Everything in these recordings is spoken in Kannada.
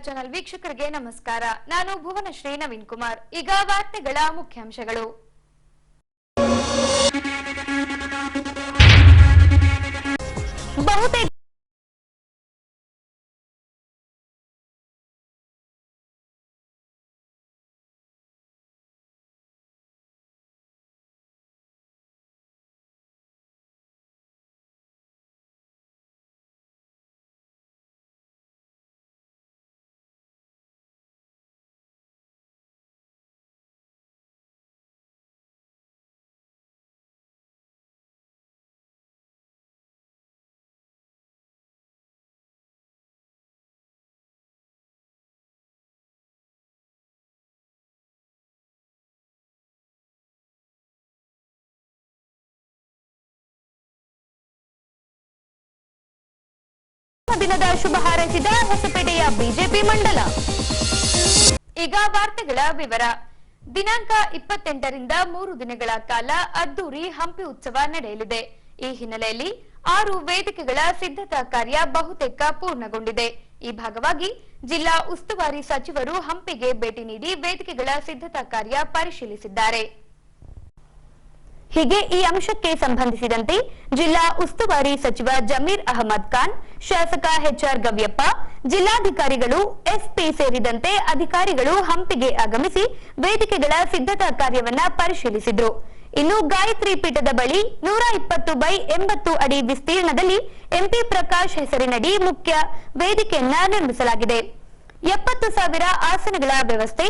ಚಾನೆಲ್ ವೀಕ್ಷಕರಿಗೆ ನಮಸ್ಕಾರ. ನಾನು ಭುವನಶ್ರೀ ನವೀನ್ ಕುಮಾರ್. ಈಗ ವಾರ್ತೆಗಳ ಮುಖ್ಯಾಂಶಗಳು. ಬಹುತೇಕ ದಿನದ ಶುಭ ಹಾರೈಸಿದ ಹೊಸಪೇಟೆಯ ಬಿಜೆಪಿ ಮಂಡಲ. ಈಗ ವಾರ್ತೆಗಳ ವಿವರ. ದಿನಾಂಕ 28ರಿಂದ 3 ದಿನಗಳ ಕಾಲ ಅದ್ದೂರಿ ಹಂಪಿ ಉತ್ಸವ ನಡೆಯಲಿದೆ. ಈ ಹಿನ್ನೆಲೆಯಲ್ಲಿ 6 ವೇದಿಕೆಗಳ ಸಿದ್ಧತಾ ಕಾರ್ಯ ಬಹುತೇಕ ಪೂರ್ಣಗೊಂಡಿದೆ. ಈ ಭಾಗವಾಗಿ ಜಿಲ್ಲಾ ಉಸ್ತುವಾರಿ ಸಚಿವರು ಹಂಪಿಗೆ ಭೇಟಿ ನೀಡಿ ವೇದಿಕೆಗಳ ಸಿದ್ಧತಾ ಕಾರ್ಯ ಪರಿಶೀಲಿಸಿದ್ದಾರೆ. ಹೀಗೆ ಈ ಅಂಶಕ್ಕೆ ಸಂಬಂಧಿಸಿದಂತೆ ಜಿಲ್ಲಾ ಉಸ್ತುವಾರಿ ಸಚಿವ ಜಮೀರ್ ಅಹಮದ್ ಖಾನ್, ಶಾಸಕ ಎಚ್ಆರ್ ಗವ್ಯಪ್ಪ, ಜಿಲ್ಲಾಧಿಕಾರಿಗಳು, ಎಸ್ಪಿ ಸೇರಿದಂತೆ ಅಧಿಕಾರಿಗಳು ಹಂಪಿಗೆ ಆಗಮಿಸಿ ವೇದಿಕೆಗಳ ಸಿದ್ಧತಾ ಕಾರ್ಯವನ್ನ ಪರಿಶೀಲಿಸಿದ್ರು. ಇನ್ನು ಗಾಯತ್ರಿ ಪೀಠದ ಬಳಿ 120x80 ಅಡಿ ವಿಸ್ತೀರ್ಣದಲ್ಲಿ ಎಂಪಿ ಪ್ರಕಾಶ್ ಹೆಸರಿನಡಿ ಮುಖ್ಯ ವೇದಿಕೆಯನ್ನ ನಿರ್ಮಿಸಲಾಗಿದೆ. 70,000 ಆಸನಗಳ ವ್ಯವಸ್ಥೆ,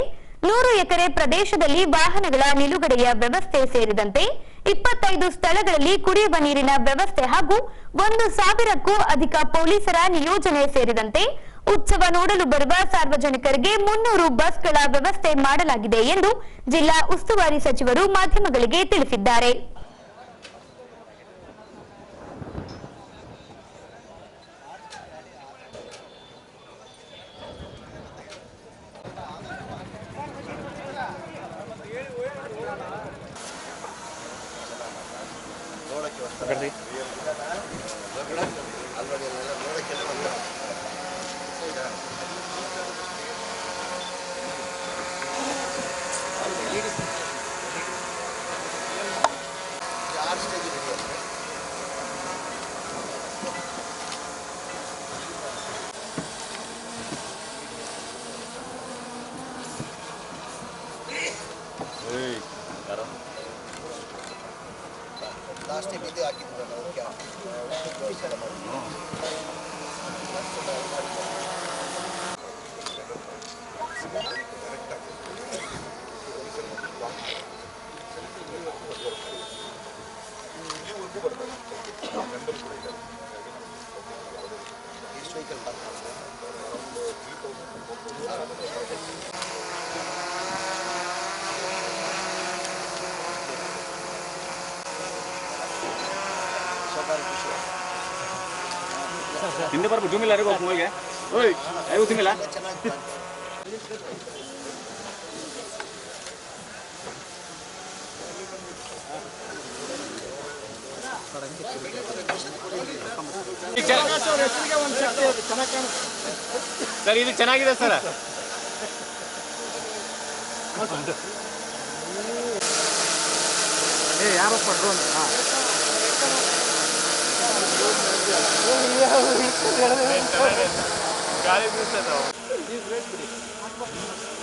100 ಎಕರೆ ಪ್ರದೇಶದಲ್ಲಿ ವಾಹನಗಳ ನಿಲುಗಡೆಯ ವ್ಯವಸ್ಥೆ ಸೇರಿದಂತೆ 25 ಸ್ಥಳಗಳಲ್ಲಿ ಕುಡಿಯುವ ನೀರಿನ ವ್ಯವಸ್ಥೆ ಹಾಗೂ 1,000ಕ್ಕೂ ಅಧಿಕ ಪೊಲೀಸರ ನಿಯೋಜನೆ ಸೇರಿದಂತೆ ಉತ್ಸವ ನೋಡಲು ಬರುವ ಸಾರ್ವಜನಿಕರಿಗೆ 300 ಬಸ್ಗಳ ವ್ಯವಸ್ಥೆ ಮಾಡಲಾಗಿದೆ ಎಂದು ಜಿಲ್ಲಾ ಉಸ್ತುವಾರಿ ಸಚಿವರು ಮಾಧ್ಯಮಗಳಿಗೆ ತಿಳಿಸಿದ್ದಾರೆ. ಹಿಂದೆ ಬರ್ಬೋದು ಜೂಮಿಲ್ಲ ಯಾರಿಗೂ ಹೋಗಿ ಓಯ್ ಐವು ತಿಂಗಿಲ್ಲ ಸರ್ ಇದು ಚೆನ್ನಾಗಿದೆ ಸರ್. ಯಾರಪ್ಪ ಡ್ರೋನ್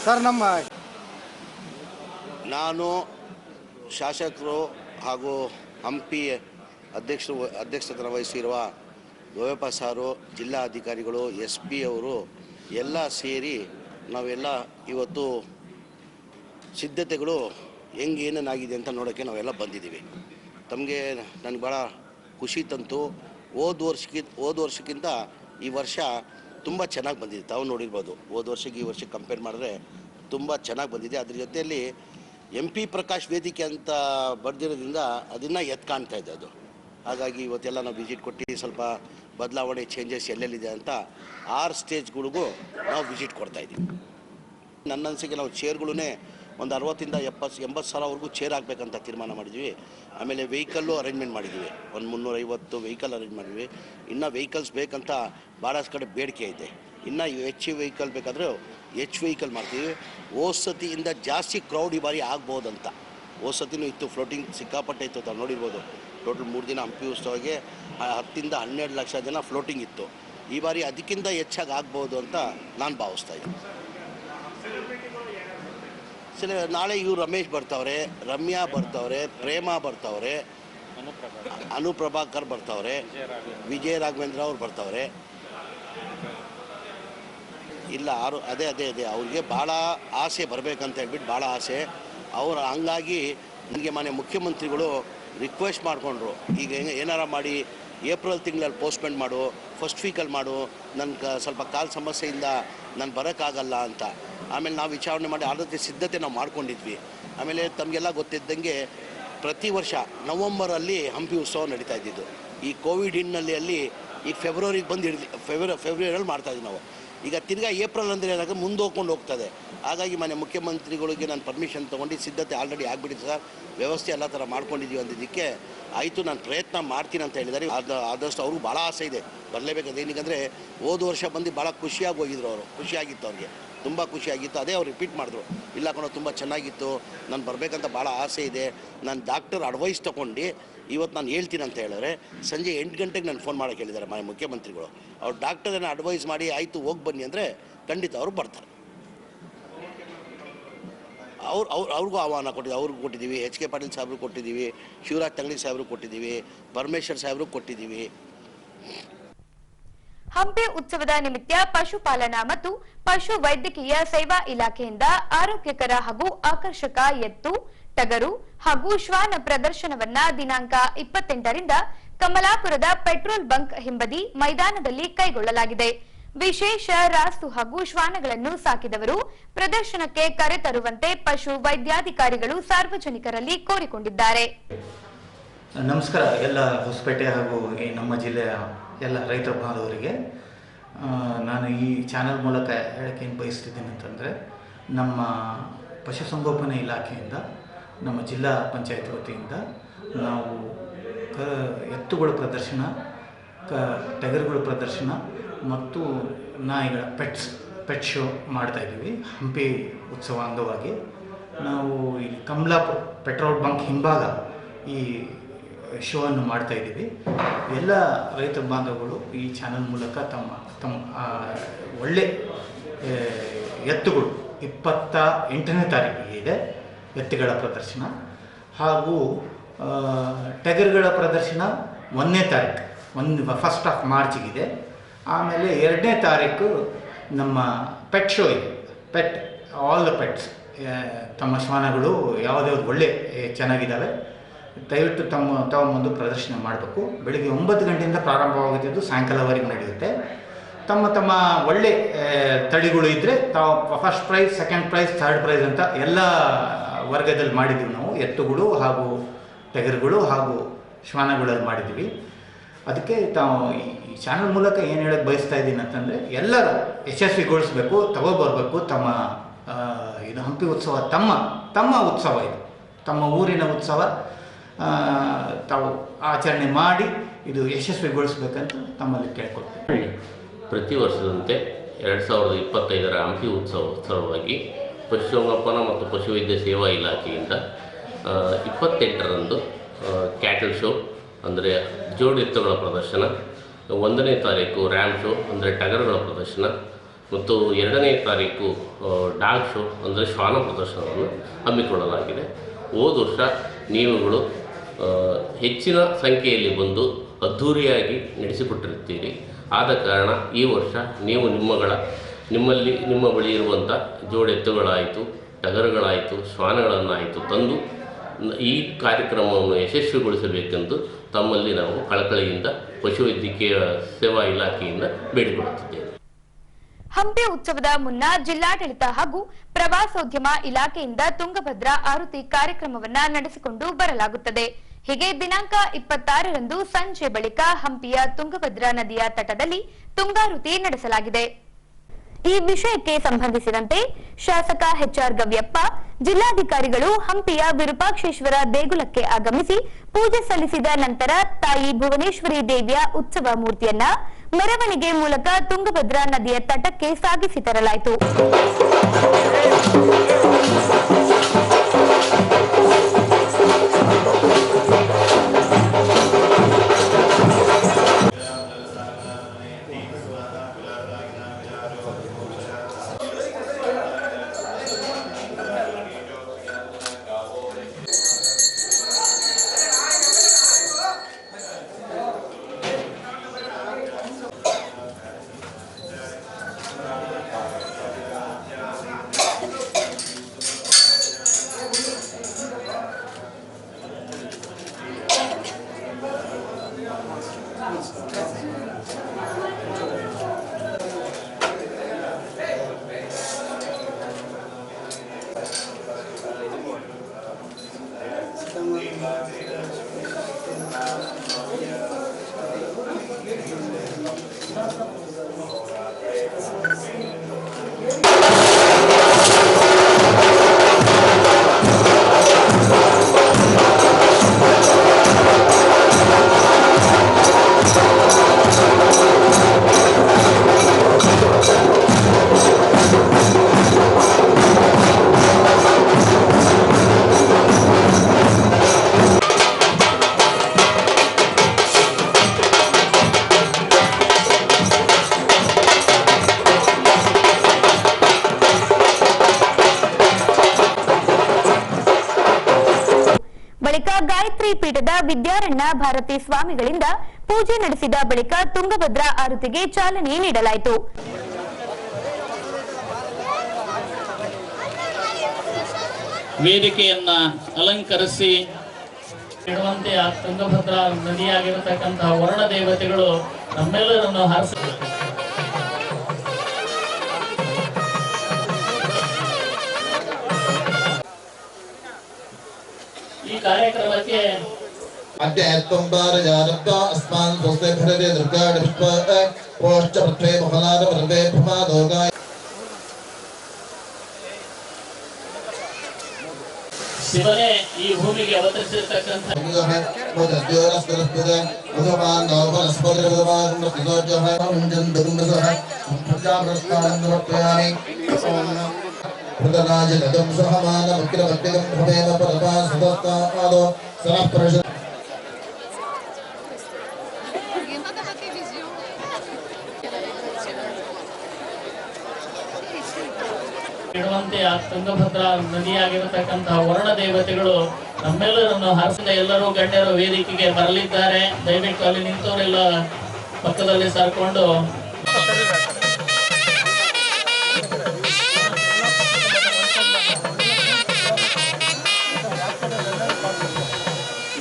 ಸರ್ ನಮ್ಮ ನಾನು ಶಾಸಕರು ಹಾಗೂ ಹಂಪಿ ಅಧ್ಯಕ್ಷತೆ ವಹಿಸಿರುವ ಗವ್ಯಪ್ಪ ಸಾರು, ಜಿಲ್ಲಾ ಅಧಿಕಾರಿಗಳು, ಎಸ್ ಪಿ ಅವರು ಎಲ್ಲ ಸೇರಿ ನಾವೆಲ್ಲ ಇವತ್ತು ಸಿದ್ಧತೆಗಳು ಏನೇನಾಗಿದೆ ಅಂತ ನೋಡೋಕ್ಕೆ ನಾವೆಲ್ಲ ಬಂದಿದ್ದೀವಿ. ತಮಗೆ ನನಗೆ ಭಾಳ ಖುಷಿ ತಂತು. ಹೋದ ವರ್ಷಕ್ಕಿಂತ ಈ ವರ್ಷ ತುಂಬ ಚೆನ್ನಾಗಿ ಬಂದಿದೆ. ತಾವು ನೋಡಿರ್ಬೋದು, ಹೋದ ವರ್ಷಕ್ಕೆ ಈ ವರ್ಷಕ್ಕೆ ಕಂಪೇರ್ ಮಾಡಿದ್ರೆ ತುಂಬ ಚೆನ್ನಾಗಿ ಬಂದಿದೆ. ಅದ್ರ ಜೊತೆಯಲ್ಲಿ MP ಪ್ರಕಾಶ್ ವೇದಿಕೆ ಅಂತ ಬರ್ದಿರೋದ್ರಿಂದ ಅದನ್ನು ಕಾಣ್ತಾ ಇದೆ ಅದು. ಹಾಗಾಗಿ ಇವತ್ತೆಲ್ಲ ನಾವು ವಿಸಿಟ್ ಕೊಟ್ಟು ಸ್ವಲ್ಪ ಬದಲಾವಣೆ ಚೇಂಜಸ್ ಎಲ್ಲೆಲ್ಲಿದೆ ಅಂತ 6 ಸ್ಟೇಜ್ಗಳಿಗೂ ನಾವು ವಿಸಿಟ್ ಕೊಡ್ತಾಯಿದ್ದೀವಿ. ನನ್ನ ಅನಿಸಿಕೆ ನಾವು ಚೇರ್ಗಳೇ ಒಂದು 60ರಿಂದ 80 ಸಾವಿರವರೆಗೂ ಚೇರ್ ಆಗಬೇಕಂತ ತೀರ್ಮಾನ ಮಾಡಿದ್ವಿ. ಆಮೇಲೆ ವೆಹಿಕಲ್ಲು ಅರೇಂಜ್ಮೆಂಟ್ ಮಾಡಿದ್ವಿ, ಒಂದು 350 ವೆಹಿಕಲ್ ಅರೇಂಜ್ ಮಾಡಿದ್ವಿ. ಇನ್ನೂ ವೆಹಿಕಲ್ಸ್ ಬೇಕಂತ ಭಾಳಷ್ಟು ಕಡೆ ಬೇಡಿಕೆ ಇದೆ. ಇನ್ನು ಹೆಚ್ಚು ವೆಹಿಕಲ್ ಬೇಕಾದರೆ ಹೆಚ್ಚು ವೆಹಿಕಲ್ ಮಾಡ್ತೀವಿ. ಓಸತಿಯಿಂದ ಜಾಸ್ತಿ ಕ್ರೌಡ್ ಈ ಬಾರಿ ಆಗ್ಬೋದಂತ. ಓಸತಿನೂ ಇತ್ತು, ಫ್ಲೋಟಿಂಗ್ ಸಿಕ್ಕಾಪಟ್ಟೆ ಇತ್ತು, ತಾವು ನೋಡಿರ್ಬೋದು. ಟೋಟಲ್ 3 ದಿನ ಹಂಪಿ ಉತ್ಸವಕ್ಕೆ 10 ರಿಂದ 12 ಲಕ್ಷ ಜನ ಫ್ಲೋಟಿಂಗ್ ಇತ್ತು. ಈ ಬಾರಿ ಅದಕ್ಕಿಂತ ಹೆಚ್ಚಾಗಿ ಆಗ್ಬೋದು ಅಂತ ನಾನು ಭಾವಿಸ್ತಾ ಇದ್ದೀನಿ. ನಾಳೆ ಇವರು ರಮೇಶ್ ಬರ್ತಾವ್ರೆ, ರಮ್ಯಾ ಬರ್ತಾವ್ರೆ, ಪ್ರೇಮ ಬರ್ತಾವ್ರೆ, ಅನುಪ್ರಭಾಕರ್ ಬರ್ತಾವ್ರೆ, ವಿಜಯ ರಾಘವೇಂದ್ರ ಅವ್ರು ಬರ್ತಾವ್ರೆ. ಇಲ್ಲ ಅದೇ ಅವ್ರಿಗೆ ಭಾಳ ಆಸೆ ಬರಬೇಕಂತ ಹೇಳ್ಬಿಟ್ಟು ಭಾಳ ಆಸೆ ಅವ್ರು. ಹಂಗಾಗಿ ನನಗೆ ಮನೆ ಮುಖ್ಯಮಂತ್ರಿಗಳು ರಿಕ್ವೆಸ್ಟ್ ಮಾಡಿಕೊಂಡ್ರು, ಈಗ ಏನಾರ ಮಾಡಿ ಏಪ್ರಿಲ್ ತಿಂಗಳಲ್ಲಿ ಪೋಸ್ಟ್ಪೋನ್ ಮಾಡು, ಫಸ್ಟ್ ವೀಕಲ್ಲಿ ಮಾಡು, ನನಗೆ ಸ್ವಲ್ಪ ಕಾಲು ಸಮಸ್ಯೆಯಿಂದ ನಾನು ಬರೋಕ್ಕಾಗಲ್ಲ ಅಂತ. ಆಮೇಲೆ ನಾವು ವಿಚಾರಣೆ ಮಾಡಿ ಆದಕ್ಕೆ ಸಿದ್ಧತೆ ನಾವು ಮಾಡ್ಕೊಂಡಿದ್ವಿ. ಆಮೇಲೆ ತಮಗೆಲ್ಲ ಗೊತ್ತಿದ್ದಂಗೆ ಪ್ರತಿ ವರ್ಷ ನವಂಬರಲ್ಲಿ ಹಂಪಿ ಉತ್ಸವ ನಡೀತಾ ಇದ್ದಿದ್ದು. ಈ ಕೋವಿಡ್ ಹಿನ್ನೆಲೆಯಲ್ಲಿ ಈಗ ಫೆಬ್ರವರಿಗೆ ಬಂದು ಫೆಬ್ರವರಿಯಲ್ಲಿ ಮಾಡ್ತಾಯಿದ್ವಿ ನಾವು. ಈಗ ತಿರ್ಗಾ ಏಪ್ರಿಲ್ ಅಂದರೆ ಏನಾಗ ಮುಂದೆ ಹೋಗ್ತದೆ. ಹಾಗಾಗಿ ಮನೆ ಮುಖ್ಯಮಂತ್ರಿಗಳಿಗೆ ನಾನು ಪರ್ಮಿಷನ್ ತೊಗೊಂಡು ಸಿದ್ಧತೆ ಆಲ್ರೆಡಿ ಆಗಿಬಿಟ್ಟಿದೆ ಸರ್, ವ್ಯವಸ್ಥೆ ಎಲ್ಲ ಥರ ಮಾಡ್ಕೊಂಡಿದ್ದೀವಿ ಅಂದಿದ್ದಕ್ಕೆ ಆಯಿತು, ನಾನು ಪ್ರಯತ್ನ ಮಾಡ್ತೀನಿ ಅಂತ ಹೇಳಿದ್ದಾರೆ. ಆದಷ್ಟು ಅವ್ರಿಗೂ ಭಾಳ ಆಸೆ ಇದೆ ಬರಲೇಬೇಕಾದ್ರೆ. ಏನಕ್ಕೆ ಹೋದ ವರ್ಷ ಬಂದು ಭಾಳ ಖುಷಿಯಾಗಿ ಹೋಗಿದ್ರು ಅವರು, ಖುಷಿಯಾಗಿತ್ತು ಅವ್ರಿಗೆ, ತುಂಬ ಖುಷಿಯಾಗಿತ್ತು. ಅದೇ ಅವ್ರು ರಿಪೀಟ್ ಮಾಡಿದ್ರು, ಇಲ್ಲ ಕಣೋ ತುಂಬ ಚೆನ್ನಾಗಿತ್ತು, ನಾನು ಬರಬೇಕಂತ ಭಾಳ ಆಸೆ ಇದೆ, ನಾನು ಡಾಕ್ಟರ್ ಅಡ್ವೈಸ್ ತೊಗೊಂಡು ಇವತ್ತು ನಾನು ಹೇಳ್ತೀನಿ ಅಂತ ಹೇಳಿದ್ರೆ ಸಂಜೆ 8 ಗಂಟೆಗೆ ನಾನು ಫೋನ್ ಮಾಡೋಕ್ಕೆ ಹೇಳಿದ್ದಾರೆ ಮನೆ ಮುಖ್ಯಮಂತ್ರಿಗಳು. ಅವ್ರು ಡಾಕ್ಟರನ್ನು ಅಡ್ವೈಸ್ ಮಾಡಿ ಆಯಿತು ಹೋಗಿ ಬನ್ನಿ ಅಂದರೆ ಖಂಡಿತ ಅವರು ಬರ್ತಾರೆ. ಅವ್ರಿಗೂ ಆಹ್ವಾನ ಅವ್ರಿಗೂ ಕೊಟ್ಟಿದ್ದೀವಿ, ಎಚ್ ಕೆ ಪಾಟೀಲ್ ಸಾಹೇಬ್ರಿಗೆ ಕೊಟ್ಟಿದ್ದೀವಿ, ಶಿವರಾಜ್ ತಂಗಡಿ ಸಾಹೇಬ್ರಿಗೆ ಕೊಟ್ಟಿದ್ದೀವಿ, ಪರಮೇಶ್ವರ್ ಸಾಹೇಬ್ರಿಗೆ ಕೊಟ್ಟಿದ್ದೀವಿ. ಹಂಪಿ ಉತ್ಸವದ ನಿಮಿತ್ತ ಪಶುಪಾಲನಾ ಮತ್ತು ಪಶು ವೈದ್ಯಕೀಯ ಸೇವಾ ಇಲಾಖೆಯಿಂದ ಆರೋಗ್ಯಕರ ಹಾಗೂ ಆಕರ್ಷಕ ಎತ್ತು, ಟಗರು ಹಾಗೂ ಶ್ವಾನ ಪ್ರದರ್ಶನವನ್ನ ದಿನಾಂಕ 28ರಿಂದ ಕಮಲಾಪುರದ ಪೆಟ್ರೋಲ್ ಬಂಕ್ ಹಿಂಬದಿ ಮೈದಾನದಲ್ಲಿ ಕೈಗೊಳ್ಳಲಾಗಿದೆ. ವಿಶೇಷ ರಾಸು ಹಾಗೂ ಶ್ವಾನಗಳನ್ನು ಸಾಕಿದವರು ಪ್ರದರ್ಶನಕ್ಕೆ ಕರೆತರುವಂತೆ ಪಶು ವೈದ್ಯಾಧಿಕಾರಿಗಳು ಸಾರ್ವಜನಿಕರಲ್ಲಿ ಕೋರಿಕೊಂಡಿದ್ದಾರೆ. ನಮಸ್ಕಾರ ಎಲ್ಲ ಹೊಸಪೇಟೆ ಹಾಗೂ ನಮ್ಮ ಜಿಲ್ಲೆಯ ಎಲ್ಲ ರೈತ ಬಾಂಧವರಿಗೆ. ನಾನು ಈ ಚಾನಲ್ ಮೂಲಕ ಹೇಳಕ್ಕೆ ಏನು ಬಯಸ್ತಿದ್ದೀನಿ ಅಂತಂದರೆ, ನಮ್ಮ ಪಶುಸಂಗೋಪನಾ ಇಲಾಖೆಯಿಂದ ನಮ್ಮ ಜಿಲ್ಲಾ ಪಂಚಾಯತ್ ವತಿಯಿಂದ ನಾವು ಎತ್ತುಗಳ ಪ್ರದರ್ಶನ, ಟಗರುಗಳ ಪ್ರದರ್ಶನ ಮತ್ತು ನಾಯಿಗಳ ಪೆಟ್ ಶೋ ಮಾಡ್ತಾಯಿದ್ದೀವಿ. ಹಂಪಿ ಉತ್ಸವ ಅಂಗವಾಗಿ ನಾವು ಇಲ್ಲಿ ಕಮಲಾಪುರ ಪೆಟ್ರೋಲ್ ಬಂಕ್ ಹಿಂಭಾಗ ಈ ಶೋವನ್ನು ಮಾಡ್ತಾಯಿದ್ದೀವಿ. ಎಲ್ಲ ರೈತ ಬಾಂಧವಗಳು ಈ ಚಾನಲ್ ಮೂಲಕ ತಮ್ಮ ಒಳ್ಳೆ ಎತ್ತುಗಳು 28ನೇ ತಾರೀಕಿಗೆ ಇದೆ ಎತ್ತುಗಳ ಪ್ರದರ್ಶನ, ಹಾಗೂ ಟಗರುಗಳ ಪ್ರದರ್ಶನ 1ನೇ ತಾರೀಕು 1st ಆಫ್ ಮಾರ್ಚಿಗಿದೆ. ಆಮೇಲೆ 2ನೇ ತಾರೀಕು ನಮ್ಮ ಪೆಟ್ ಶೋ ಇದೆ. ಆಲ್ ದ ಪೆಟ್ಸ್, ತಮ್ಮ ಶ್ವಾನಗಳು ಯಾವುದೇ ಒಳ್ಳೆ ಚೆನ್ನಾಗಿದ್ದಾವೆ, ದಯವಿಟ್ಟು ತಾವು ಮುಂದೆ ಪ್ರದರ್ಶನ ಮಾಡಬೇಕು. ಬೆಳಗ್ಗೆ 9 ಗಂಟೆಯಿಂದ ಪ್ರಾರಂಭವಾಗುತ್ತಿದ್ದು ಸಾಯಂಕಾಲವರೆಗೂ ನಡೆಯುತ್ತೆ. ತಮ್ಮ ಒಳ್ಳೆ ತಳಿಗಳು ಇದ್ದರೆ ತಾವು first prize, second prize, third prize ಅಂತ ಎಲ್ಲ ವರ್ಗದಲ್ಲಿ ಮಾಡಿದ್ದೀವಿ ನಾವು. ಎತ್ತುಗಳು ಹಾಗೂ ಟಗರುಗಳು ಹಾಗೂ ಶ್ವಾನಗಳಲ್ಲಿ ಮಾಡಿದ್ದೀವಿ. ಅದಕ್ಕೆ ತಾವು ಈ ಚಾನಲ್ ಮೂಲಕ ಏನು ಹೇಳಕ್ಕೆ ಬಯಸ್ತಾ ಇದ್ದೀನಿ ಅಂತಂದರೆ, ಎಲ್ಲರೂ ಯಶಸ್ವಿಗೊಳಿಸಬೇಕು, ತಗೋಬರಬೇಕು. ಇದು ಹಂಪಿ ಉತ್ಸವ ತಮ್ಮ ಉತ್ಸವ, ಇದು ತಮ್ಮ ಊರಿನ ಉತ್ಸವ. ತಾವು ಆಚರಣೆ ಮಾಡಿ ಇದು ಯಶಸ್ವಿಗೊಳಿಸಬೇಕಂತ ತಮ್ಮಲ್ಲಿ ಕೇಳ್ಕೊಳ್ತೀನಿ. ಪ್ರತಿ ವರ್ಷದಂತೆ 2025ರ ಹಂಪಿ ಉತ್ಸವವಾಗಿ ಪಶುಸಂಗೋಪನಾ ಮತ್ತು ಪಶುವೈದ್ಯ ಸೇವಾ ಇಲಾಖೆಯಿಂದ 28ರಂದು ಕ್ಯಾಟಲ್ ಶೋ ಅಂದರೆ ಜೋಡಿ ಎತ್ತುಗಳ ಪ್ರದರ್ಶನ, 1ನೇ ತಾರೀಕು ರ್ಯಾಮ್ ಶೋ ಅಂದರೆ ಟಗರುಗಳ ಪ್ರದರ್ಶನ ಮತ್ತು 2ನೇ ತಾರೀಕು ಡಾಗ್ ಶೋ ಅಂದರೆ ಶ್ವಾನ ಪ್ರದರ್ಶನವನ್ನು ಹಮ್ಮಿಕೊಳ್ಳಲಾಗಿದೆ. ಹೋದ ವರ್ಷ ನೀವುಗಳು ಹೆಚ್ಚಿನ ಸಂಖ್ಯೆಯಲ್ಲಿ ಬಂದು ಅದ್ಧೂರಿಯಾಗಿ ನಡೆಸಿಕೊಟ್ಟಿರುತ್ತೀರಿ. ಆದ ಕಾರಣ ಈ ವರ್ಷ ನೀವು ನಿಮ್ಮ ಬಳಿ ಇರುವಂಥ ಜೋಡೆತ್ತುಗಳಾಯಿತು, ಟಗರುಗಳಾಯಿತು, ಶ್ವಾನಗಳನ್ನಾಯಿತು ತಂದು ಈ ಕಾರ್ಯಕ್ರಮವನ್ನು ಯಶಸ್ವಿಗೊಳಿಸಬೇಕೆಂದು ತಮ್ಮಲ್ಲಿ ನಾವು ಕಳಕಳಿಯಿಂದ ಪಶುವೈದ್ಯಕೀಯ ಸೇವಾ ಇಲಾಖೆಯಿಂದ ಬೇಡಿಕೊಳ್ಳುತ್ತಿದ್ದೇವೆ. ಹಂಪಿ ಉತ್ಸವದ ಮುನ್ನ ಜಿಲ್ಲಾಡಳಿತ ಹಾಗೂ ಪ್ರವಾಸೋದ್ಯಮ ಇಲಾಖೆಯಿಂದ ತುಂಗಭದ್ರಾ ಆರತಿ ಕಾರ್ಯಕ್ರಮವನ್ನ ನಡೆಸಿಕೊಂಡು ಬರಲಾಗುತ್ತದೆ. ಹೀಗೆ ದಿನಾಂಕ 26ರಂದು ಸಂಜೆ ಬಳಿಕ ಹಂಪಿಯ ತುಂಗಭದ್ರಾ ನದಿಯ ತಟದಲ್ಲಿ ತುಂಗಾರುತಿ ನಡೆಸಲಾಗಿದೆ. ಈ ವಿಷಯಕ್ಕೆ ಸಂಬಂಧಿಸಿದಂತೆ ಶಾಸಕ ಎಚ್.ಆರ್. ಗವ್ಯಪ್ಪ, ಜಿಲ್ಲಾಧಿಕಾರಿಗಳು ಹಂಪಿಯ ವಿರೂಪಾಕ್ಷೇಶ್ವರ ದೇಗುಲಕ್ಕೆ ಆಗಮಿಸಿ ಪೂಜೆ ಸಲ್ಲಿಸಿದ ನಂತರ ತಾಯಿ ಭುವನೇಶ್ವರಿ ದೇವಿಯ ಉತ್ಸವ ಮೂರ್ತಿಯನ್ನ ಮೆರವಣಿಗೆ ಮೂಲಕ ತುಂಗಭದ್ರಾ ನದಿಯ ತಟಕ್ಕೆ ಸಾಗಿಸಿ ತರಲಾಯಿತು. ಬಳಿಕ ಗಾಯತ್ರಿ ಪೀಠದ ವಿದ್ಯಾರಣ್ಯ ಭಾರತಿ ಸ್ವಾಮಿಗಳಿಂದ ಪೂಜೆ ನಡೆಸಿದ ಬಳಿಕ ತುಂಗಭದ್ರಾ ಆರತಿಗೆ ಚಾಲನೆ ನೀಡಲಾಯಿತು. ವೇದಿಕೆಯನ್ನ ಅಲಂಕರಿಸಿ ಇಡುವಂತೆ ಆ ತುಂಗಭದ್ರಾ ನದಿಯಾಗಿರತಕ್ಕಂತಹ ವರುಣ ದೇವತೆಗಳು ನಮ್ಮೆಲ್ಲರನ್ನು ಹರಿಸಿ ಈ ಕಾರ್ಯಕ್ರಮಕ್ಕೆ ಶಿವನೇ ಈ ಭೂಮಿಗೆ ಅವತರಿಸಿರ್ತಕ್ಕಂಥ ಇಡುವಂತೆ ಆ ತುಂಗಭದ್ರಾ ನದಿಯಾಗಿರತಕ್ಕಂತಹ ವರುಣ ದೇವತೆಗಳು ನಮ್ಮೆಲ್ಲರನ್ನು ಹರಿಸಿದ ಎಲ್ಲರೂ ಗಣ್ಯರು ವೇದಿಕೆಗೆ ಬರಲಿದ್ದಾರೆ. ದಯವಿಟ್ಟು ಅಲ್ಲಿ ನಿಂತವರೆಲ್ಲ ಪಕ್ಕದಲ್ಲಿ ಸರ್ಕೊಂಡು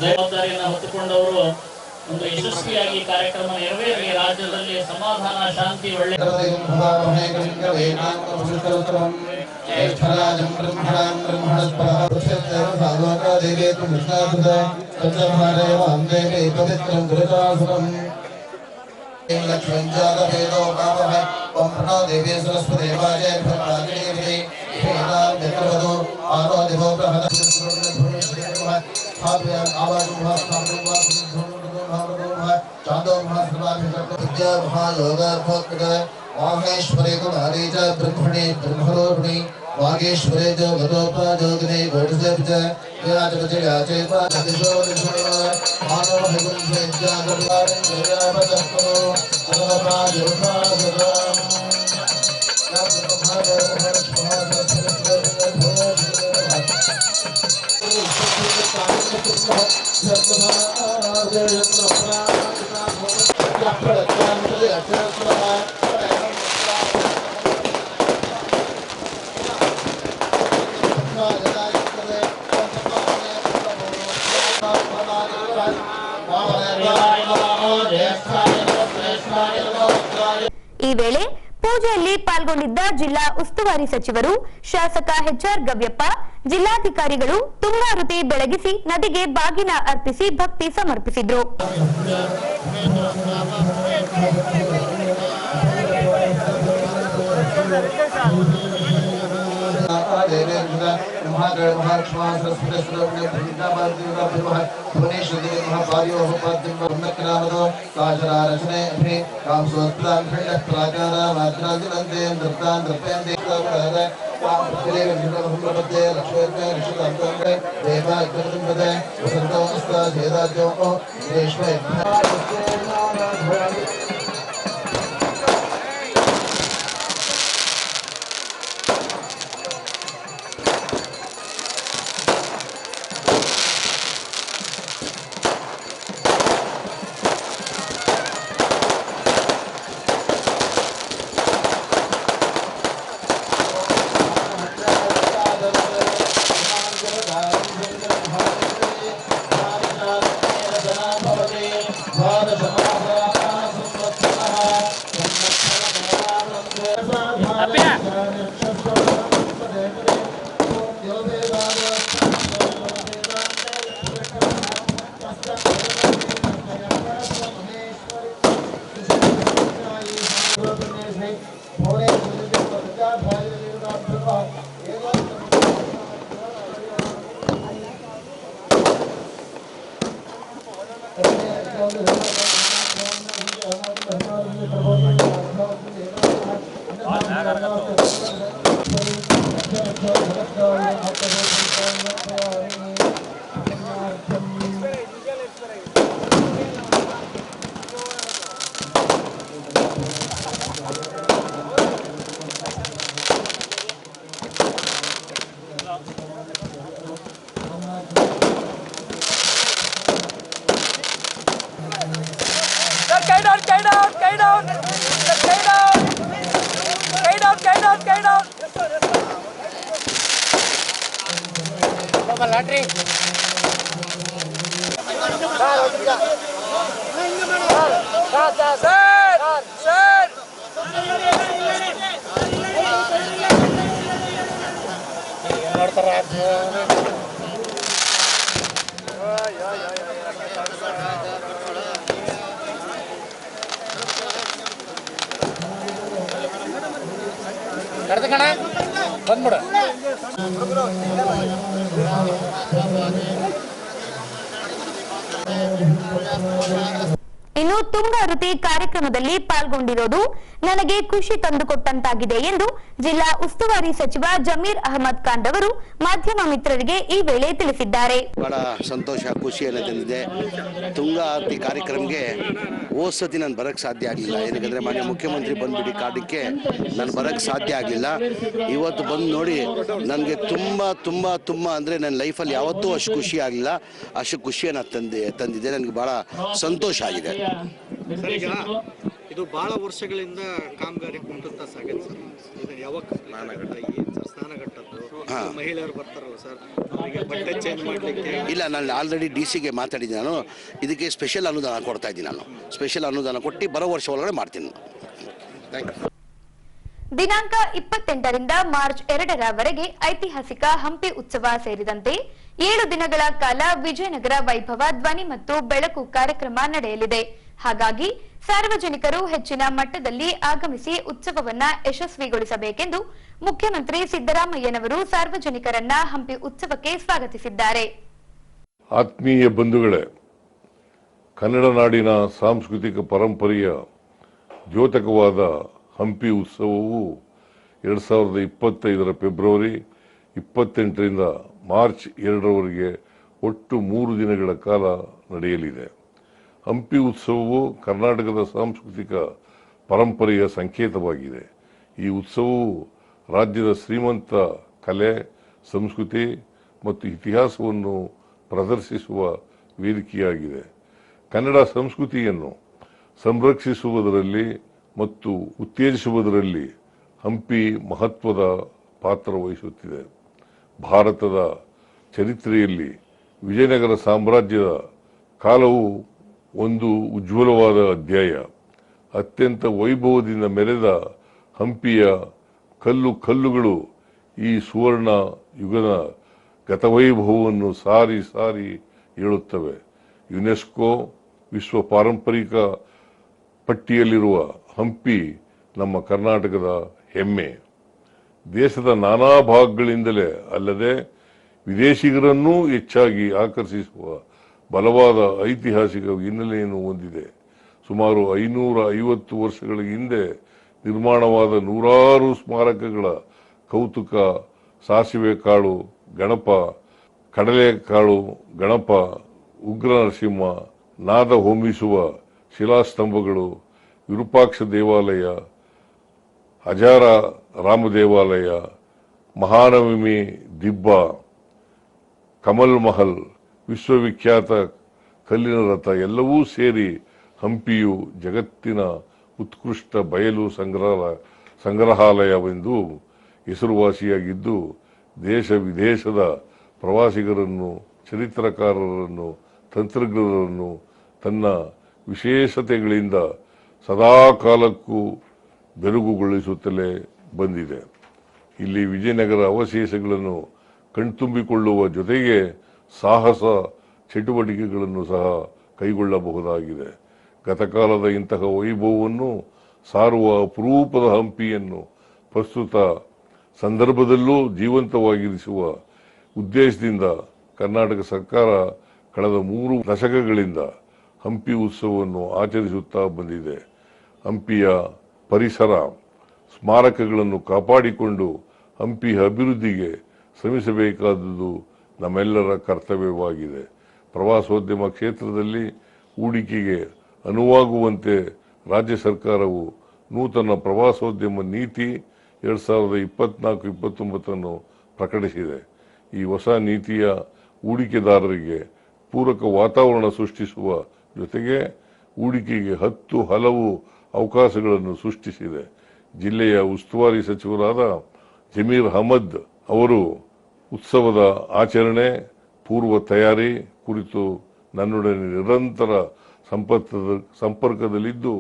ಜವಾಬ್ದಾರಿಯನ್ನು ಹೊತ್ತುಕೊಂಡವರು ಒಂದು ಯಶಸ್ವಿಯಾಗಿ ಕಾರ್ಯಕ್ರಮ ನೆರವೇರಿ ರಾಜ್ಯದಲ್ಲಿ ಸಮಾಧಾನ ಶಾಂತಿ ಒಳ್ಳೆ माहेश्वरे कुमारी च ब्रह्मणे ब्रह्मरूपिणी वागेश्वरे च गतोपाजोगिने घोटसे याचे पादिशो मानो हिगुंसे जागरवारे जयापदक्को ಈ ವೇಳೆ ಪೂಜೆಯಲ್ಲಿ ಪಾಲ್ಗೊಂಡಿದ್ದ ಜಿಲ್ಲಾ ಉಸ್ತುವಾರಿ ಸಚಿವರು, ಶಾಸಕ ಎಚ್ಆರ್ ಗವ್ಯಪ್ಪ, ಜಿಲ್ಲಾಧಿಕಾರಿಗಳು ತುಂಗಾರತಿ ಬೆಳಗಿಸಿ ನದಿಗೆ ಬಾಗಿನ ಅರ್ಪಿಸಿ ಭಕ್ತಿ ಸಮರ್ಪಿಸಿದ್ರು. महागण सम्यक्रामतो काशरारचने अभि कामसोत्तां खण्डः प्राकार मात्रादिनन्ते नृत्तां नृत्यन्ते कामराज कामपुत्रे विष्णुमहम्प्रपद्ये लक्ष्मीर्मे ऋषितान्तोम्रे देवाग्रमतिम्पदे वसन्तो अस्ता सेदाज्यो रेष्मे ಬಂದ್ಬಿಡ ಇನ್ನು ತುಂಗಾರುತಿ ಕಾರ್ಯಕ್ರಮದಲ್ಲಿ ಪಾಲ್ಗೊಂಡಿರೋದು ನನಗೆ ಖುಷಿ ತಂದುಕೊಟ್ಟಂತಾಗಿದೆ ಎಂದು ಜಿಲ್ಲಾ ಉಸ್ತುವಾರಿ ಸಚಿವ ಜಮೀರ್ ಅಹಮದ್ ಖಾನ್ ರವರು ಮಾಧ್ಯಮ ಮಿತ್ರರಿಗೆ ಈ ವೇಳೆ ತಿಳಿಸಿದ್ದಾರೆ. ಬಹಳ ಸಂತೋಷ, ಖುಷಿಯನ್ನು ತಂದಿದೆ. ತುಂಗಾ ಆರತಿ ಕಾರ್ಯಕ್ರಮಕ್ಕೆ ಓದ್ಸತಿ ನಾನು ಬರಕ್ಕೆ ಸಾಧ್ಯ ಆಗಲಿಲ್ಲ. ಏನಕ್ಕೆ ಮಾನ್ಯ ಮುಖ್ಯಮಂತ್ರಿ ಬಂದ್ಬಿಟ್ಟು ಕಾಡಕ್ಕೆ ನಾನು ಬರಕ್ಕೆ ಸಾಧ್ಯ ಆಗಲಿಲ್ಲ. ಇವತ್ತು ಬಂದು ನೋಡಿ ನನಗೆ ತುಂಬ ಅಂದರೆ ನನ್ನ ಲೈಫಲ್ಲಿ ಯಾವತ್ತೂ ಅಷ್ಟು ಖುಷಿ ಆಗಲಿಲ್ಲ. ಅಷ್ಟು ಖುಷಿಯನ್ನು ತಂದಿದೆ. ನನಗೆ ಭಾಳ ಸಂತೋಷ ಆಗಿದೆ. ಇದು ಬಹಳ ವರ್ಷಗಳಿಂದ ಕಾಮಗಾರಿ ಕುಂಟುತ್ತಾ ಸಾಗತ್ತೆ ಸರ್. ಇದು ಯಾವಾಗ ಸ್ನಾನಘಟ್ಟದ್ದು ಮಹಿಳೆಯರು ಬರ್ತಾರಲ್ಲ ಸರ್, ಅವರಿಗೆ ಬಟ್ಟೆ ಚೇಂಜ್ ಮಾಡಲಿಕ್ಕೆ ಇಲ್ಲ, ನಾನು ಆಲ್ರೆಡಿ DC ಗೆ ಮಾತಾಡಿದ್ದೀನಿ. ನಾನು ಇದಕ್ಕೆ ಸ್ಪೆಷಲ್ ಅನುದಾನ ಕೊಡ್ತಾ ಇದ್ದೀನಿ. ನಾನು ಸ್ಪೆಷಲ್ ಅನುದಾನ ಕೊಟ್ಟು ಬರೋ ವರ್ಷ ಒಳಗಡೆ ಮಾಡ್ತೀನಿ. Thank you. ದಿನಾಂಕ 28ರಿಂದ ಮಾರ್ಚ್ 2ರವರೆಗೆ ಐತಿಹಾಸಿಕ ಹಂಪಿ ಉತ್ಸವ ಸೇರಿದಂತೆ 7 ದಿನಗಳ ಕಾಲ ವಿಜಯನಗರ ವೈಭವ ಧ್ವನಿ ಮತ್ತು ಬೆಳಕು ಕಾರ್ಯಕ್ರಮ ನಡೆಯಲಿದೆ. ಹಾಗಾಗಿ ಸಾರ್ವಜನಿಕರು ಹೆಚ್ಚಿನ ಮಟ್ಟದಲ್ಲಿ ಆಗಮಿಸಿ ಉತ್ಸವವನ್ನ ಯಶಸ್ವಿಗೊಳಿಸಬೇಕೆಂದು ಮುಖ್ಯಮಂತ್ರಿ ಸಿದ್ದರಾಮಯ್ಯನವರು ಸಾರ್ವಜನಿಕರನ್ನ ಹಂಪಿ ಉತ್ಸವಕ್ಕೆ ಸ್ವಾಗತಿಸಿದ್ದಾರೆ. ಆತ್ಮೀಯ ಬಂಧುಗಳೇ, ಕನ್ನಡ ನಾಡಿನ ಸಾಂಸ್ಕೃತಿಕ ಪರಂಪರೆಯ ದ್ಯೋತಕವಾದ ಹಂಪಿ ಉತ್ಸವವು 2025ರ ಫೆಬ್ರವರಿ 28ರಿಂದ ಮಾರ್ಚ್ 2ರವರೆಗೆ ಒಟ್ಟು 3 ದಿನಗಳ ಕಾಲ ನಡೆಯಲಿದೆ. ಹಂಪಿ ಉತ್ಸವವು ಕರ್ನಾಟಕದ ಸಾಂಸ್ಕೃತಿಕ ಪರಂಪರೆಯ ಸಂಕೇತವಾಗಿದೆ. ಈ ಉತ್ಸವವು ರಾಜ್ಯದ ಶ್ರೀಮಂತ ಕಲೆ, ಸಂಸ್ಕೃತಿ ಮತ್ತು ಇತಿಹಾಸವನ್ನು ಪ್ರದರ್ಶಿಸುವ ವೇದಿಕೆಯಾಗಿದೆ. ಕನ್ನಡ ಸಂಸ್ಕೃತಿಯನ್ನು ಸಂರಕ್ಷಿಸುವುದರಲ್ಲಿ ಮತ್ತು ಉತ್ತೇಜಿಸುವುದರಲ್ಲಿ ಹಂಪಿ ಮಹತ್ವದ ಪಾತ್ರ ವಹಿಸುತ್ತಿದೆ. ಭಾರತದ ಚರಿತ್ರೆಯಲ್ಲಿ ವಿಜಯನಗರ ಸಾಮ್ರಾಜ್ಯದ ಕಾಲವು ಒಂದು ಉಜ್ವಲವಾದ ಅಧ್ಯಾಯ. ಅತ್ಯಂತ ವೈಭವದಿಂದ ಮೆರೆದ ಹಂಪಿಯ ಕಲ್ಲುಗಳು ಈ ಸುವರ್ಣ ಯುಗದ ಗತವೈಭವವನ್ನು ಸಾರಿ ಸಾರಿ ಹೇಳುತ್ತವೆ. ಯುನೆಸ್ಕೋ ವಿಶ್ವ ಪಾರಂಪರಿಕ ಪಟ್ಟಿಯಲ್ಲಿರುವ ಹಂಪಿ ನಮ್ಮ ಕರ್ನಾಟಕದ ಹೆಮ್ಮೆ. ದೇಶದ ನಾನಾ ಭಾಗಗಳಿಂದಲೇ ಅಲ್ಲದೆ ವಿದೇಶಿಗರನ್ನೂ ಹೆಚ್ಚಾಗಿ ಆಕರ್ಷಿಸುವ ಬಲವಾದ ಐತಿಹಾಸಿಕ ಹಿನ್ನೆಲೆಯನ್ನು ಹೊಂದಿದೆ. ಸುಮಾರು 550 ವರ್ಷಗಳ ಹಿಂದೆ ನಿರ್ಮಾಣವಾದ ನೂರಾರು ಸ್ಮಾರಕಗಳ ಕೌತುಕ ಸಾಸಿವೆ ಕಾಳು ಗಣಪ, ಕಡಲೆಕಾಳು ಗಣಪ, ಉಗ್ರ ನರಸಿಂಹ, ನಾದ ಹೋಮಿಸುವ ಶಿಲಾಸ್ತಂಭಗಳು, ವಿರೂಪಾಕ್ಷ ದೇವಾಲಯ, ಹಜಾರ ರಾಮ ದೇವಾಲಯ, ಮಹಾನವಮಿ ದಿಬ್ಬ, ಕಮಲ್ ಮಹಲ್, ವಿಶ್ವವಿಖ್ಯಾತ ಕಲ್ಲಿನ ರಥ ಎಲ್ಲವೂ ಸೇರಿ ಹಂಪಿಯು ಜಗತ್ತಿನ ಉತ್ಕೃಷ್ಟ ಬಯಲು ಸಂಗ್ರಹಾಲಯವೆಂದು ಹೆಸರುವಾಸಿಯಾಗಿದ್ದು, ದೇಶ ವಿದೇಶದ ಪ್ರವಾಸಿಗರನ್ನು, ಚರಿತ್ರಕಾರರನ್ನು, ತಂತ್ರಜ್ಞರನ್ನು ತನ್ನ ವಿಶೇಷತೆಗಳಿಂದ ಸದಾಕಾಲಕ್ಕೂ ಬೆರಗುಗೊಳಿಸುತ್ತಲೇ ಬಂದಿದೆ. ಇಲ್ಲಿ ವಿಜಯನಗರ ಅವಶೇಷಗಳನ್ನು ಕಣ್ತುಂಬಿಕೊಳ್ಳುವ ಜೊತೆಗೆ ಸಾಹಸ ಚಟುವಟಿಕೆಗಳನ್ನು ಸಹ ಕೈಗೊಳ್ಳಬಹುದಾಗಿದೆ. ಗತಕಾಲದ ಇಂತಹ ವೈಭವವನ್ನು ಸಾರುವ ಅಪರೂಪದ ಹಂಪಿಯನ್ನು ಪ್ರಸ್ತುತ ಸಂದರ್ಭದಲ್ಲೂ ಜೀವಂತವಾಗಿರಿಸುವ ಉದ್ದೇಶದಿಂದ ಕರ್ನಾಟಕ ಸರ್ಕಾರ ಕಳೆದ 3 ದಶಕಗಳಿಂದ ಹಂಪಿ ಉತ್ಸವವನ್ನು ಆಚರಿಸುತ್ತಾ ಬಂದಿದೆ. ಹಂಪಿಯ ಪರಿಸರ ಸ್ಮಾರಕಗಳನ್ನು ಕಾಪಾಡಿಕೊಂಡು ಹಂಪಿ ಅಭಿವೃದ್ಧಿಗೆ ಶ್ರಮಿಸಬೇಕಾದುದು ನಮ್ಮೆಲ್ಲರ ಕರ್ತವ್ಯವಾಗಿದೆ. ಪ್ರವಾಸೋದ್ಯಮ ಕ್ಷೇತ್ರದಲ್ಲಿ ಹೂಡಿಕೆಗೆ ಅನುವಾಗುವಂತೆ ರಾಜ್ಯ ಸರ್ಕಾರವು ನೂತನ ಪ್ರವಾಸೋದ್ಯಮ ನೀತಿ 2024-29 ಪ್ರಕಟಿಸಿದೆ. ಈ ಹೊಸ ನೀತಿಯ ಹೂಡಿಕೆದಾರರಿಗೆ ಪೂರಕ ವಾತಾವರಣ ಸೃಷ್ಟಿಸುವ ಜೊತೆಗೆ ಹೂಡಿಕೆಗೆ 10 ಹಲವು ಅವಕಾಶಗಳನ್ನು ಸೃಷ್ಟಿಸಿದೆ. ಜಿಲ್ಲೆಯ ಉಸ್ತುವಾರಿ ಸಚಿವರಾದ ಜಮೀರ್ ಅಹಮದ್ ಅವರು ಉತ್ಸವದ ಆಚರಣೆ ಪೂರ್ವ ತಯಾರಿ ಕುರಿತು ನನ್ನೊಡನೆ ನಿರಂತರ ಸಂಪರ್ಕದಲ್ಲಿದ್ದು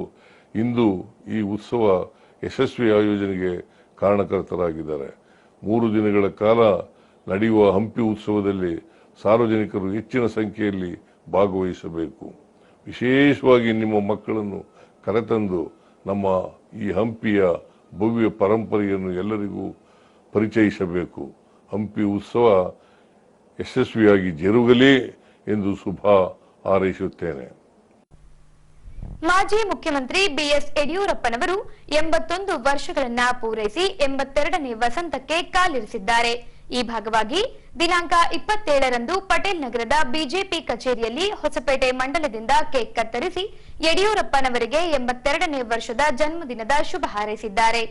ಇಂದು ಈ ಉತ್ಸವ ಯಶಸ್ವಿ ಆಯೋಜನೆಗೆ ಕಾರಣಕರ್ತರಾಗಿದ್ದಾರೆ. 3 ದಿನಗಳ ಕಾಲ ನಡೆಯುವ ಹಂಪಿ ಉತ್ಸವದಲ್ಲಿ ಸಾರ್ವಜನಿಕರು ಹೆಚ್ಚಿನ ಸಂಖ್ಯೆಯಲ್ಲಿ ಭಾಗವಹಿಸಬೇಕು. ವಿಶೇಷವಾಗಿ ನಿಮ್ಮ ಮಕ್ಕಳನ್ನು ಕರೆತಂದು ನಮ್ಮ ಈ ಹಂಪಿಯ ಭವ್ಯ ಪರಂಪರೆಯನ್ನು ಎಲ್ಲರಿಗೂ ಪರಿಚಯಿಸಬೇಕು. ಹಂಪಿ ಉತ್ಸವ ಯಶಸ್ವಿಯಾಗಿ ಜರುಗಲಿ ಎಂದು ಶುಭ ಹಾರೈಸುತ್ತೇನೆ. ಮಾಜಿ ಮುಖ್ಯಮಂತ್ರಿ ಬಿಎಸ್ ಯಡಿಯೂರಪ್ಪನವರು 81 ವರ್ಷಗಳನ್ನ ಪೂರೈಸಿ 82ನೇ ವಸಂತಕ್ಕೆ ಕಾಲಿರಿಸಿದ್ದಾರೆ. ಈ ಭಾಗವಾಗಿ ದಿನಾಂಕ 27ರಂದು ಪಟೇಲ್ ನಗರದ ಬಿಜೆಪಿ ಕಚೇರಿಯಲ್ಲಿ ಹೊಸಪೇಟೆ ಮಂಡಲದಿಂದ ಕೇಕ್ ಕತ್ತರಿಸಿ ಯಡಿಯೂರಪ್ಪನವರಿಗೆ 82ನೇ ವರ್ಷದ ಜನ್ಮದಿನದ ಶುಭ ಹಾರೈಸಿದ್ದಾರೆ.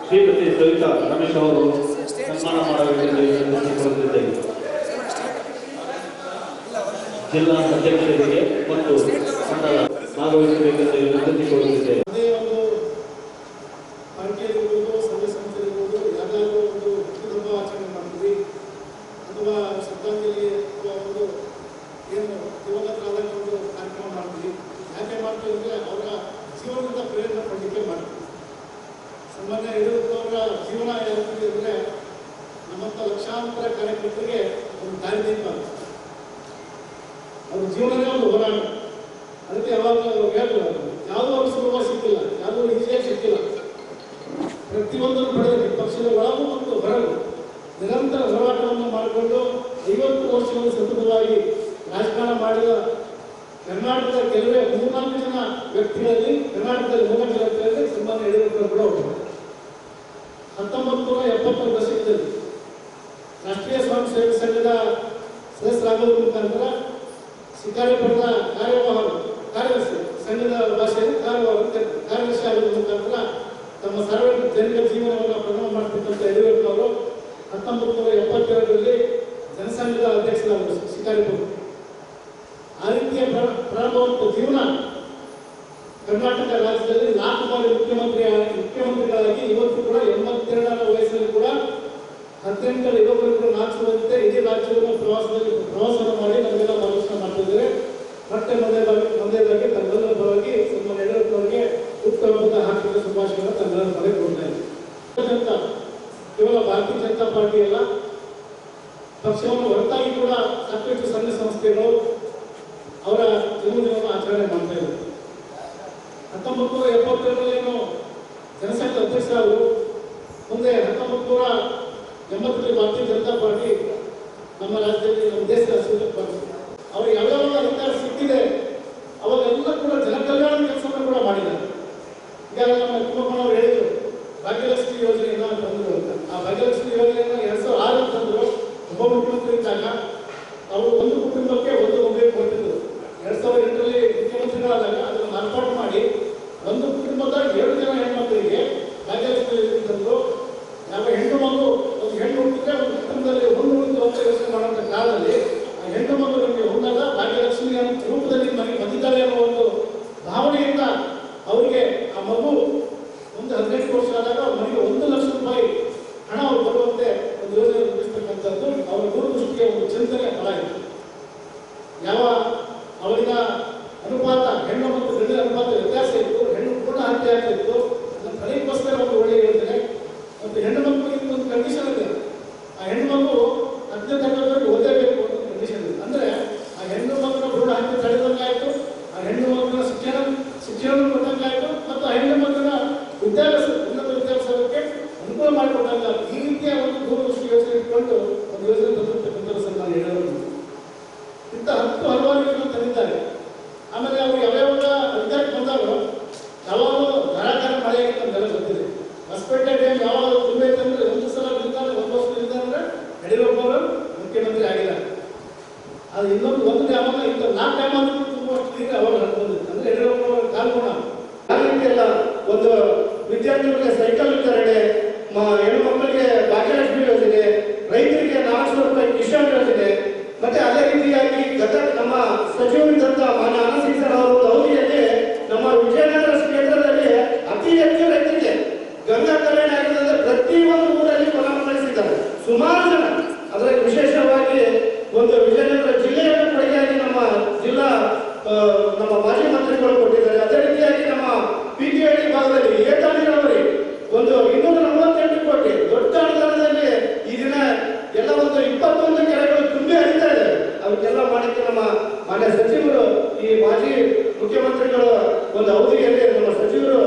ಶ್ರೀಮತಿ ಸವಿತಾ ರಮೇಶ್ ಅವರು ಸನ್ಮಾನ ಮಾಡಬೇಕೆಂದು ಜಿಲ್ಲಾ ಅಧ್ಯಕ್ಷರಿಗೆ ಮತ್ತು ಮಂಡಲ ಭಾಗವಹಿಸಬೇಕೆಂದು ವಿನಂತಿಸಿಕೊಳ್ಳುತ್ತಿದ್ದೇವೆ. ನಿರಂತರ ಹೋರಾಟವನ್ನು ಮಾಡಿಕೊಂಡು 50 ವರ್ಷಗಳು ಸತತವಾಗಿ ರಾಜಕಾರಣ ಮಾಡಿದ ಕರ್ನಾಟಕದ ಕೆಲವೇ 3-4 ಜನ ವ್ಯಕ್ತಿಗಳಲ್ಲಿ ಕರ್ನಾಟಕದಲ್ಲಿ 3 ಜನ ವ್ಯಕ್ತಿಗಳಲ್ಲಿ ಸನ್ಮಾನ್ಯ ಯಡಿಯೂರಪ್ಪ ಕೂಡ 1970ರ ದಶಕದಲ್ಲಿ ಸೇವಾ ಸಂಘದ ಸದಸ್ಯರಾಗೋದ್ರ ಮುಖಾಂತರ ಶಿಕಾರಿಪುರದ ಕಾರ್ಯದರ್ಶಿ ಸಂಘದ ಭಾಷೆಯಲ್ಲಿ ಕಾರ್ಯದರ್ಶಿ ಆಗೋದ್ರ ಮುಖಾಂತರ ತಮ್ಮ ಸಾರ್ವಜನಿಕ ಜನರ ಜೀವನವನ್ನು ಪ್ರಾರಂಭ ಮಾಡ್ತಕ್ಕಂಥ ಯಡಿಯೂರಪ್ಪನವರು 1972ರಲ್ಲಿ ಜನಸಂಘದ ಅಧ್ಯಕ್ಷರಾದರು ಶಿಕಾರಿಪುರ. ಆ ರೀತಿಯ ಪ್ರಾರಂಭವಾದ ಜೀವನ ಕರ್ನಾಟಕ ರಾಜ್ಯದಲ್ಲಿ 4 ಬಾರಿ ಮುಖ್ಯಮಂತ್ರಿಗಳಾಗಿ ಇವತ್ತು ಕೂಡ 82ರ ವಯಸ್ಸಲ್ಲಿ ಕೂಡ 18ರ ಯುವಕರು ನಾಚುವಂತೆ ಇಡೀ ರಾಜ್ಯವನ್ನು ಪ್ರವಾಸವನ್ನು ಮಾಡಿ ನಮಗೆಲ್ಲ ಮಾರ್ಗದರ್ಶನ ಮಾಡ್ತಿದ್ದೇವೆ. ಮತ್ತೆ ಮೊದಲೇದಾಗಿ ತಮ್ಮೆಲ್ಲರ ಪರವಾಗಿ ಸನ್ಮಾನ್ಯ ಯಡಿಯೂರಪ್ಪನವರಿಗೆ ಉತ್ತಮವಾದ ಹಾರ್ದಿಕ ಶುಭಾಶಯಗಳನ್ನು ತಮ್ಮೆಲ್ಲರ ಪರವಾಗಿ ಕೊಡ್ತಾ ಇದ್ದೇವೆ. ಕೇವಲ ಭಾರತೀಯ ಜನತಾ ಪಾರ್ಟಿ ಅಲ್ಲ, ಪಕ್ಷವನ್ನು ಹೊರತಾಗಿ ಕೂಡ ಸಾಕಷ್ಟು ಸಂಘ ಸಂಸ್ಥೆಗಳು ಅವರ ಜನ್ಮದಿನವನ್ನು ಆಚರಣೆ ಮಾಡ್ತಾ ಇದ್ದಾರೆ. 1972ರಲ್ಲಿ ಜನಸಂಘದ ಅಧ್ಯಕ್ಷರಾದರು. ಮುಂದೆ 1980ರಲ್ಲಿ ಭಾರತೀಯ ಜನತಾ ಪಾರ್ಟಿ ನಮ್ಮ ರಾಜ್ಯದಲ್ಲಿ ನಮ್ಮ ದೇಶದ ಅಸ್ತಿತ್ವಕ್ಕೆ ಬಂತು. ಅವರು ಯಾವ್ಯಾವ ಅಧಿಕಾರ ಸಿಕ್ಕಿದೆ ಅವಾಗೆಲ್ಲ ಕೂಡ ಜನಕಲ್ಯಾಣ ಕೆಲಸವನ್ನು ಕೂಡ ಮಾಡಿದ್ದಾರೆ. ಈಗಾಗಲೇ ನಮ್ಮ ತಿಮ್ಮಪ್ಪನವರು ಹೇಳಿದರು ಭಾಗ್ಯಲಕ್ಷ್ಮಿ ಯೋಜನೆಯನ್ನು ತಂದರು ಅಂತ. ಆ ಭಾಗ್ಯಲಕ್ಷ್ಮಿ ಯೋಜನೆಯನ್ನು 2006 ತಂದರು. ಉಪಮುಖ್ಯಮಂತ್ರಿ ಇದ್ದಾಗ ಅವರು ಒಂದು ಕುಟುಂಬಕ್ಕೆ ಒಂದು ಮಗುವಿಗೆ ಕೊಟ್ಟಿದ್ದರು. 2008ರಲ್ಲಿ ಮುಖ್ಯಮಂತ್ರಿಗಳಾದಾಗ ಅದನ್ನು ಮಾರ್ಪಾಡು ಮಾಡಿ ಒಂದು ಕುಟುಂಬದ 7 ಜನ ಹೆಣ್ಮಕ್ಳಿಗೆ ಭಾಗ್ಯಲಕ್ಷ್ಮಿ ಯೋಜನೆ ತಂದರು. ಯಾವ ಹೆಣ್ಣು ಮಗು ಒಂದು ಹೆಣ್ಣು ಹುಟ್ಟಿದ್ರೆ ಒಂದು ಕುಟುಂಬದಲ್ಲಿ ಹುಣ್ಣು ಹುಟ್ಟು ಅಂತ ಯೋಚನೆ ಮಾಡುವಂಥ ಕಾಲದಲ್ಲಿ ಆ ಹೆಣ್ಣು ಮಗು ನಮಗೆ ಹುಣ್ಣಾಗ ಭಾಗ್ಯಲಕ್ಷ್ಮಿ ರೂಪದಲ್ಲಿ ಮನೆಗೆ ಬಂದಿದ್ದಾರೆ ಅನ್ನೋ ಒಂದು ಭಾವನೆಯಿಂದ ಅವರಿಗೆ ಆ ಮಗು ಒಂದು 18 ವರ್ಷ ಆದಾಗ ಮನೆಗೆ 1 ಲಕ್ಷ ರೂಪಾಯಿ ಹಣ ಅವ್ರು ಬರುವಂತೆ ಒಂದು ಯೋಜನೆ ರೂಪಿಸ್ತಕ್ಕಂಥದ್ದು ಅವರ ದೂರದೃಷ್ಟಿಗೆ ಒಂದು ಚಿಂತನೆ ಫಲ ಇತ್ತು. ಯಾವ ಅವರಿನ ಅನುಪಾತ ಹೆಣ್ಣು ಮತ್ತು ಗಂಡಿನ ಅನುಪಾತ ವ್ಯತ್ಯಾಸ ಇತ್ತು, ಹೆಣ್ಣು ಪೂರ್ಣ ಹತ್ಯೆ ಆಗ್ತಿತ್ತು. ಅದನ್ನು ತಡೆಗೋಸ್ಕರ ಒಂದು ಒಳ್ಳೆಯ ಯೋಜನೆ. ಮತ್ತು ಹೆಣ್ಣು ಮಕ್ಕಳಿಗೆ ಒಂದು ಕಂಡೀಷನ್ ಇದೆ, ಆ ಹೆಣ್ಣು ಮಗು 10ನೇ ತರಗತಿವರೆಗೆ ಓದಲೇಬೇಕು ಅಂತ ಕಂಡೀಷನ್ ಇದೆ. ಅಂದರೆ ಆ ಹೆಣ್ಣು ಮಕ್ಕಳ ಪೂರ್ಣ ಹತ್ಯೆ ತಡೆದಂಗಾಯಿತು, ಆ ಹೆಣ್ಣು ಮಕ್ಕಳ ಶಿಕ್ಷಣ ಕೊಟ್ಟಂಗಾಯಿತು, ಮತ್ತು ಆ ಹೆಣ್ಣು ಮಕ್ಕಳ ಉನ್ನತ ವಿದ್ಯಾಭ್ಯಾಸಕ್ಕೆ ಅನುಕೂಲ ಮಾಡಿಕೊಟ್ಟಂಗ. ಈ ರೀತಿಯ ಒಂದು ದೂರದೃಷ್ಟಿ ಯೋಜನೆ ಇಟ್ಕೊಂಡು ಒಂದು ಯೋಜನೆ ತಂದಿರ್ತಕ್ಕಂಥದ್ದು ಸನ್ಮಾನ್ಯ ಯಡಿಯೂರಪ್ಪನವರು. ಇಂಥ 10 ಹಲವಾರು ಯೋಜನೆ ತಂದಿದ್ದಾರೆ. ಆಮೇಲೆ ಅವರು ಯಾವ್ಯಾವ ಅಧಿಕಾರಕ್ಕೆ ಬಂದಾಗ ಯಾವಾಗಲೂ ಧಾರಾಕಾರ ಮಳೆಯಾಗಿ ನಮಗೆಲ್ಲ ಗೊತ್ತಿದೆ. ಹೊಸಪೇಟೆ ಡ್ಯಾಮ್ ಯಾವಾಗ ತುಂಬೈತಂದ್ರೆ ಒಂದು ಸಲ ನಿಲ್ತಾರೆ, 1 ವರ್ಷ ನಿಲ್ತಾರೆ ಅಂದರೆ ಯಡಿಯೂರಪ್ಪನವರು ಮುಖ್ಯಮಂತ್ರಿ ಆಗಿದ್ದಾರೆ. ಅದು ಒಂದು ಡ್ಯಾಮನ್ನು ಇಂಥ 4 ಡ್ಯಾಮ್ ಆದರೂ ತುಂಬುವಷ್ಟು ನೀರು ಅವಾಗ ಬಂದಿದೆ. ಅಂದರೆ ಯಡಿಯೂರಪ್ಪನವರ ಕಾಲ್ಗುಣ. ಆ ರೀತಿ ಎಲ್ಲ ಒಂದು ವಿದ್ಯಾರ್ಥಿಗಳಿಗೆ ಸೈಕಲ್ ವಿತರಣೆ, ಹೆಣ್ಣು ಮಕ್ಕಳಿಗೆ ಭಾಗ್ಯಲಕ್ಷ್ಮಿ ಯೋಜನೆ, ರೈತರಿಗೆ 400 ರೂಪಾಯಿ ಕಿಸಾನ್ ಯೋಜನೆ, ಮತ್ತೆ ಅದೇ ರೀತಿಯಾಗಿ ನಮ್ಮ ಸಚಿವರಿದ್ದಂಥ ಮಾನ್ಯ ಆನಂದ್ ಸರ್ ಅವರ ಅವಧಿಯಲ್ಲಿ ನಮ್ಮ ವಿಜಯನಗರ ಕ್ಷೇತ್ರದಲ್ಲಿ ಅತಿ ಹೆಚ್ಚು ರೈತರಿಗೆ ಗಂಗಾ ಕಲ್ಯಾಣ ಆಗಿದ್ರೆ ಪ್ರತಿಯೊಂದು ಊರಲ್ಲಿ ಫಲಾನುಭವಿಸಿದ್ದಾರೆ ಸುಮಾರು ಜನ. ಅದರಲ್ಲಿ ವಿಶೇಷವಾಗಿ ಒಂದು ವಿಜಯನಗರ ಜಿಲ್ಲೆಯನ್ನು ಕೊಡುಗೆಯಾಗಿ ನಮ್ಮ ಮಾಜಿ ಮಂತ್ರಿಗಳು ಕೊಟ್ಟಿದ್ದಾರೆ. ಅದೇ ರೀತಿಯಾಗಿ ನಮ್ಮ PKD ಭಾಗದಲ್ಲಿ ಏತಾಳಿರವರಿಗೆ ಒಂದು 248 ಕೋಟಿ ದೊಡ್ಡ ಅನುದಾನದಲ್ಲಿ ಈ ದಿನ ಎಲ್ಲ ಒಂದು 21 ಕೆರೆಗಳು ತುಂಬಿ ಹರಿತಾ ಇದೆ. ಅವಕ್ಕೆಲ್ಲ ಮಾಡಕ್ಕೆ ನಮ್ಮ ಮಾನ್ಯ ಸಚಿವರು, ಈ ಮಾಜಿ ಮುಖ್ಯಮಂತ್ರಿಗಳ ಒಂದು ಅವಧಿಯಲ್ಲಿ ನಮ್ಮ ಸಚಿವರು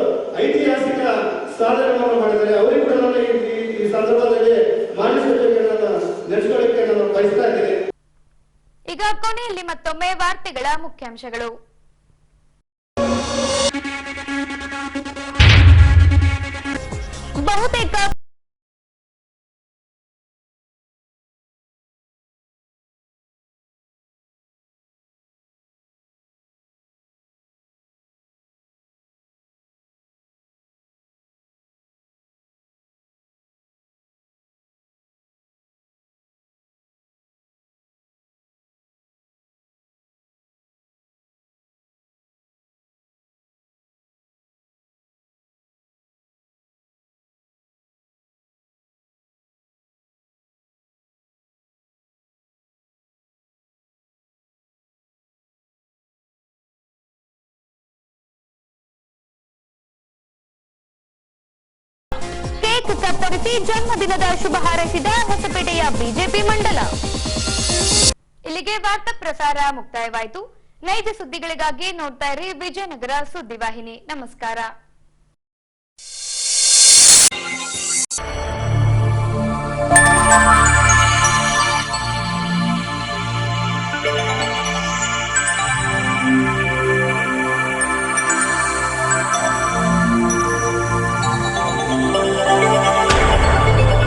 ಐತಿಹಾಸಿಕ ಸಾಧನೆಯನ್ನು ಮಾಡಿದ್ದಾರೆ. ಅವರಿಗೂ ಕೂಡ ನಾನು ಈ ಸಂದರ್ಭದಲ್ಲಿ ಮಾನ್ಯ ಸಚಿವರನ್ನ ನೆನೆಸ್ಕೊಳ್ಳಕ್ಕೆ ನಾನು ಬಯಸ್ತಾ ಇದ್ದೇನೆ. ಈಗ ಕೊನೆಯಲ್ಲಿ ಮತ್ತೊಮ್ಮೆ ವಾರ್ತೆಗಳ ಮುಖ್ಯಾಂಶಗಳು. ಬಹುತೇಕ ಕೇಕ್ ಕತ್ತರಿಸಿ ಜನ್ಮದಿನದ ಶುಭ ಹಾರೈಸಿದ ಹೊಸಪೇಟೆಯ ಬಿಜೆಪಿ ಮಂಡಲ. ಇಲ್ಲಿಗೆ ವಾರ್ತಾ ಪ್ರಸಾರ ಮುಕ್ತಾಯವಾಯಿತು. ನೈಜ ಸುದ್ದಿಗಳಿಗಾಗಿ ನೋಡ್ತಾ ಇರಿ ವಿಜಯನಗರ ಸುದ್ದಿವಾಹಿನಿ. ನಮಸ್ಕಾರ.